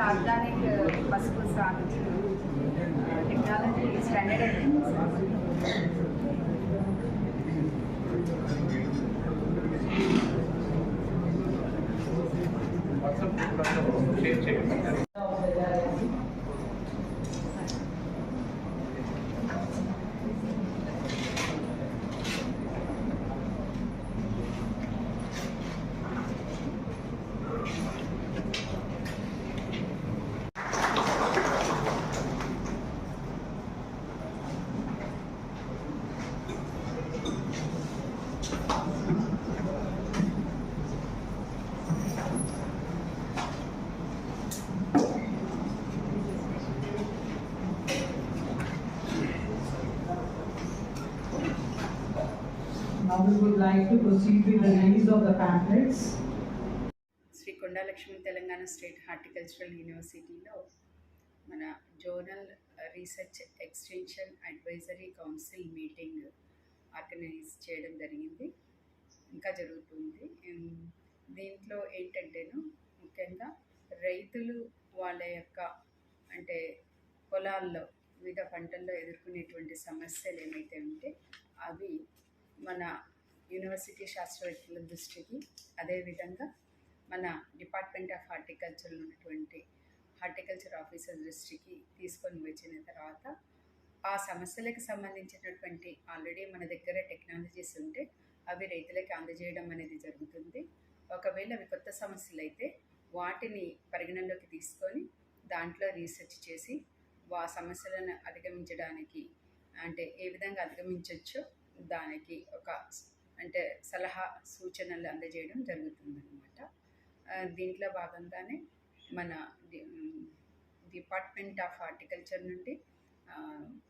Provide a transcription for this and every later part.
Organic పసుపు సాగు technology standard అయిపోయింది సార్. షేర్ చేయండి. Now we would like to proceed with the release of the pamphlets. Shri Konda Laxmi Telangana state horticultural యూనివర్సిటీలో మన zonal research extension advisory council meeting organise చేయడం జరిగింది, ఇంకా జరుగుతుంది. దీంట్లో ఏంటంటేను ముఖ్యంగా రైతులు వాళ్ళ యొక్క అంటే పొలాల్లో వివిధ పంటల్లో ఎదుర్కొనేటువంటి సమస్యలు ఏమైతే ఉంటే అవి మన యూనివర్సిటీ శాస్త్రవేత్తల దృష్టికి, అదేవిధంగా మన డిపార్ట్మెంట్ ఆఫ్ హార్టికల్చర్ ఉన్నటువంటి హార్టికల్చర్ ఆఫీసర్ దృష్టికి తీసుకొని వచ్చిన తర్వాత ఆ సమస్యలకు సంబంధించినటువంటి ఆల్రెడీ మన దగ్గర టెక్నాలజీస్ ఉంటే అవి రైతులకి అందజేయడం అనేది జరుగుతుంది. ఒకవేళ అవి కొత్త సమస్యలు అయితే వాటిని పరిగణనలోకి తీసుకొని దాంట్లో రీసెర్చ్ చేసి ఆ సమస్యలను అధిగమించడానికి అంటే ఏ విధంగా అధిగమించవచ్చో దానికి ఒక అంటే సలహా సూచనలు అందజేయడం జరుగుతుందన్నమాట. దీంట్లో భాగంగానే మన డిపార్ట్మెంట్ ఆఫ్ హార్టికల్చర్ నుండి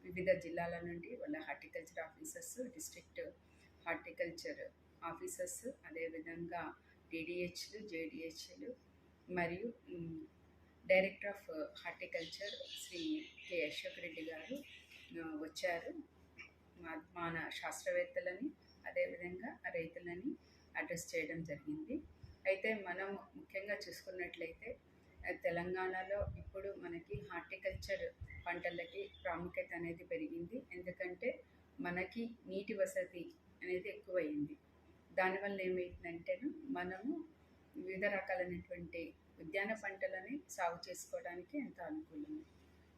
వివిధ జిల్లాల నుండి వాళ్ళ horticulture officers, district horticulture officers, అదేవిధంగా డిడిహెచ్లు, జేడిహెచ్లు మరియు director of horticulture Shri K Ashok Reddy గారు వచ్చారు. మన శాస్త్రవేత్తలని అదేవిధంగా రైతులని అడ్రస్ చేయడం జరిగింది. అయితే మనం ముఖ్యంగా చూసుకున్నట్లయితే తెలంగాణలో ఇప్పుడు మనకి హార్టికల్చర్ పంటలకి ప్రాముఖ్యత అనేది పెరిగింది. ఎందుకంటే మనకి నీటి వసతి అనేది ఎక్కువైంది. దానివల్ల ఏమైందంటే మనము వివిధ రకాలైనటువంటి ఉద్యాన పంటలని సాగు చేసుకోవడానికి ఎంతో అనుకూలం.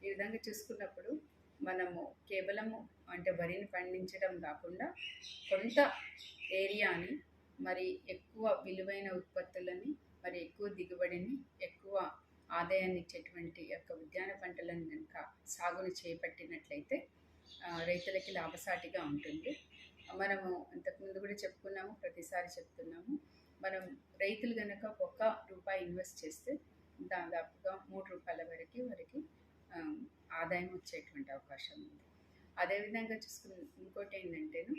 ఈ విధంగా చూసుకున్నప్పుడు మనము కేవలము అంటే వరిని పండించడం కాకుండా కొంత ఏరియాని మరి ఎక్కువ విలువైన ఉత్పత్తులని మరి ఎక్కువ దిగుబడిని ఎక్కువ ఆదాయాన్ని ఇచ్చేటువంటి యొక్క ఉద్యాన పంటలను కనుక సాగును చేపట్టినట్లయితే రైతులకి లాభసాటిగా ఉంటుంది. మనము ఇంతకుముందు కూడా చెప్పుకున్నాము, ప్రతిసారి చెప్తున్నాము, మనం రైతులు కనుక ₹1 ఇన్వెస్ట్ చేస్తే దాదాపుగా ₹3 వరకు వారికి ఆదాయం వచ్చేటువంటి అవకాశం ఉంది. అదేవిధంగా చూసుకున్న ఇంకోటి ఏంటంటేను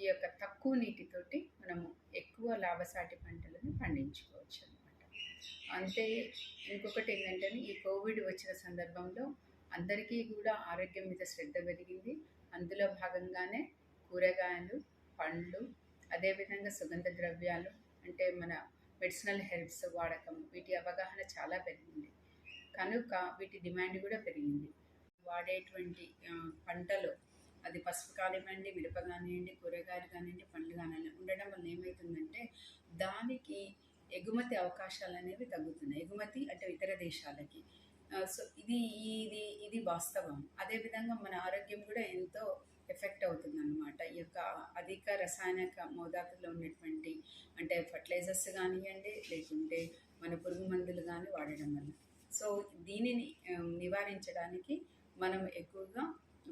ఈ యొక్క తక్కువ నీటితోటి మనము ఎక్కువ లాభసాటి పంటలను పండించుకోవచ్చు అనమాట. అంతే ఇంకొకటి ఏంటంటే ఈ కోవిడ్ వచ్చిన సందర్భంలో అందరికీ కూడా ఆరోగ్యం మీద శ్రద్ధ పెరిగింది. అందులో భాగంగానే కూరగాయలు, పండ్లు, అదేవిధంగా సుగంధ ద్రవ్యాలు అంటే మన మెడిసినల్ హెర్బ్స్ వాడకం, వీటి అవగాహన చాలా పెరిగింది కనుక వీటి డిమాండ్ కూడా పెరిగింది. వాడేటువంటి పంటలు అది పసుపు కానివ్వండి, మిరప కానివ్వండి, కూరగాయలు కానివ్వండి, పండ్లు కానివ్వండి ఉండడం వల్ల ఏమవుతుందంటే దానికి ఎగుమతి అవకాశాలు అనేవి తగ్గుతున్నాయి. ఎగుమతి అంటే ఇతర దేశాలకి. సో ఇది వాస్తవం. అదేవిధంగా మన ఆరోగ్యం కూడా ఎంతో ఎఫెక్ట్ అవుతుంది అన్నమాట. ఈ యొక్క అధిక రసాయనిక మోతాదులో ఉన్నటువంటి అంటే ఫర్టిలైజర్స్ కానివ్వండి, లేకుంటే మన పురుగు మందులు కానీ వాడడం వల్ల. సో దీనిని నివారించడానికి మనం ఎక్కువగా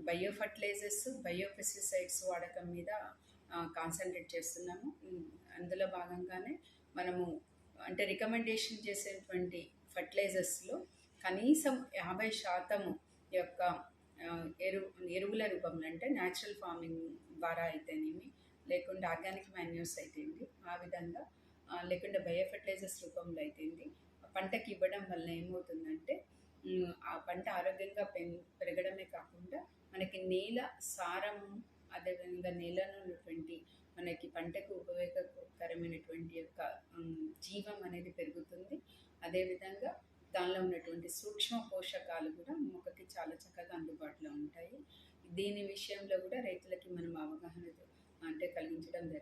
బయో ఫర్టిలైజర్స్, బయో పెస్టిసైడ్స్ వాడకం మీద కాన్సన్ట్రేట్ చేస్తున్నాము. అందులో భాగంగానే మనము అంటే రికమెండేషన్ చేసేటువంటి ఫర్టిలైజర్స్లో కనీసం 50% యొక్క ఎరువుల రూపంలో అంటే న్యాచురల్ ఫార్మింగ్ ద్వారా అయితేనేమి, లేకుంటే ఆర్గానిక్ మాన్యూర్స్ అయితేంది, ఆ విధంగా లేకుంటే బయో ఫర్టిలైజర్స్ రూపంలో అయితేంది పంటకి ఇవ్వడం వల్ల ఏమవుతుందంటే ఆ పంట ఆరోగ్యంగా పెరగడమే కాకుండా మనకి నేల సారము, అదేవిధంగా నేలలో ఉన్నటువంటి మనకి పంటకు ఉపయోగకరమైనటువంటి యొక్క జీవం అనేది పెరుగుతుంది. అదేవిధంగా దానిలో ఉన్నటువంటి సూక్ష్మ పోషకాలు కూడా మొక్కకి చాలా చక్కగా అందుబాటులో ఉంటాయి. దీని విషయంలో కూడా రైతులకి మనం అవగాహన కలిగించడం జరిగింది.